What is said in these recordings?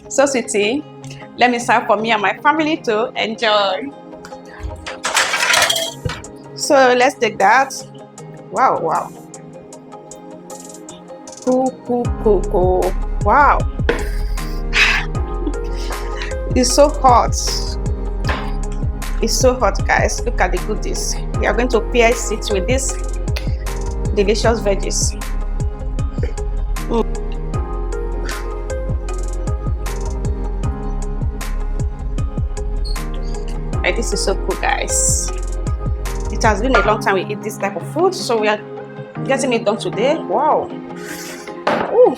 So sweetie, let me serve for me and my family to enjoy. So let's take that. Wow, wow. Cool. Wow. It's so hot. It's so hot, guys. Look at the goodies. We are going to pair it with this delicious veggies. Like, this is so cool, guys. It has been a long time we eat this type of food, so we are getting it done today. Wow. Ooh.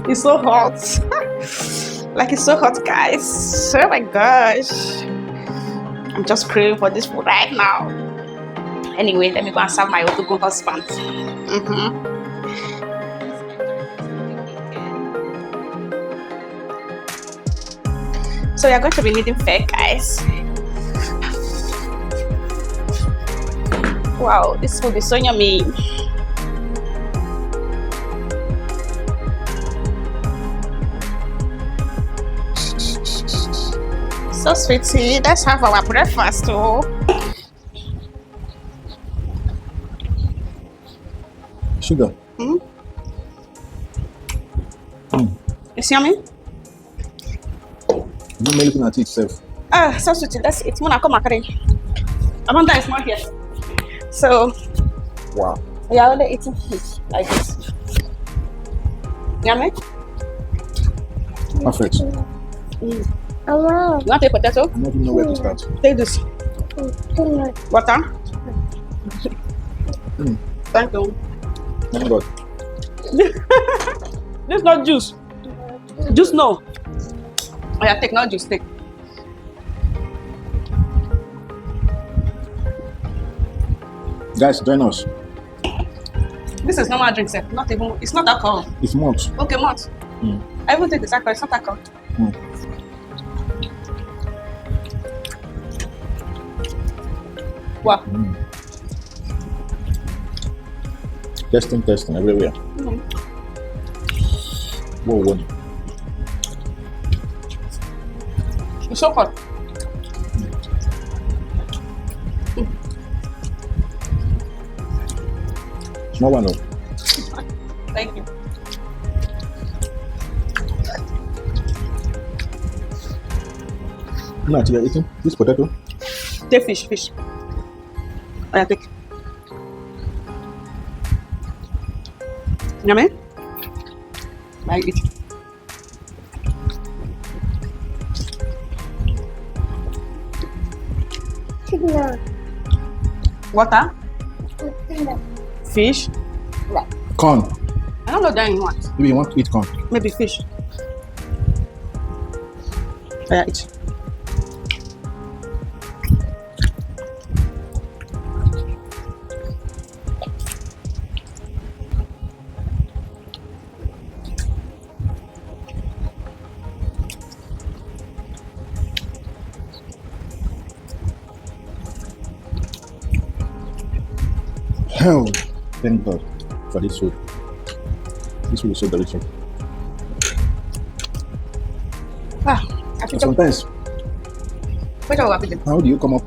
It's so hot. Like, it's so hot, guys. Oh my gosh. I'm just craving for this food right now. Anyway, let me go and serve my Otogo husband. So we are going to be needing fair, guys. Wow, this food is so yummy. So sweetie, let's have our breakfast too. Sugar. It's yummy. You may looking at it itself. So sweetie, that's it. Mona, come on, Amanda is not here. So Wow. we are only eating fish like this. Yummy? Perfect. You want to take potato? I don't even know where to start. Take this. Water? Thank you. Oh my God. This is not juice. Juice, no. Oh, yeah, take, not juice, take. Guys, join us. This is normal drink, sir. Not even, it's not alcohol. It's malt. Okay, malt. I even take this alcohol, it's not alcohol. Wow. Testing everywhere. Whoa. It's so hot. Small one though. Thank you. No, you're eating this potato. Take fish. Oh, yeah, take. Yummy? I eat. Water? Fish? Corn. I don't know that you want. Maybe you want to eat corn. Maybe fish. Oh, yeah, eat. Hell, thank God for this food. This food is so delicious. I think Sometimes, which one will be how do you come up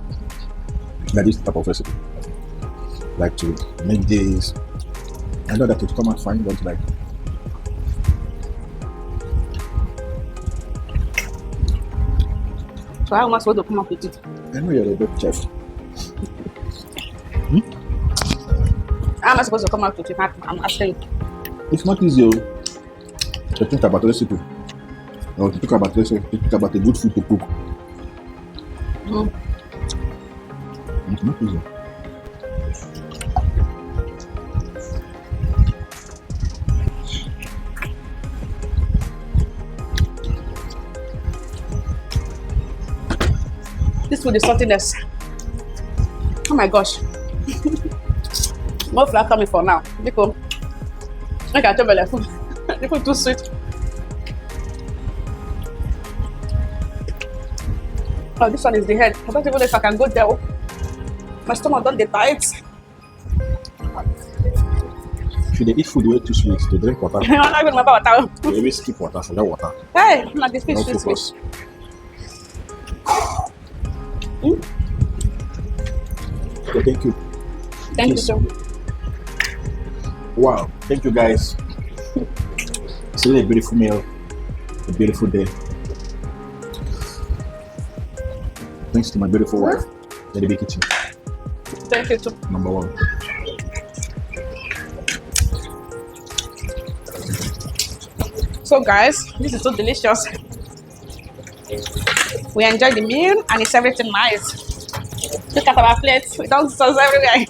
with this type of recipe? Like to make this, I know that to come out fine, but like, so how am I supposed to come up with it? I know you're a good chef. How am I supposed to come out with it? I'm asking you. It's not easy to think about a recipe or to talk about recipe, to think about a good food to cook. It's not easy. This food is something else. Oh my gosh. More flour coming for now. Because I can't tell the food. The food too sweet. Oh, this one is the head. I don't even know if I can go there. My stomach don't get tight. you dey eat food way too sweet, to drink water. I'm not even remember what I You always skip water, forget water. Hey, not this fish, No sweet, sweet. focus. Okay, thank you. Thank you Yes. so much. Wow, thank you guys. It's really a beautiful meal, a beautiful day. Thanks to my beautiful wife, Lady B Kitchen, Thank you too. number one. So guys, this is so delicious. We enjoyed the meal and it's everything nice. Look at our plates. We don't sauce everywhere.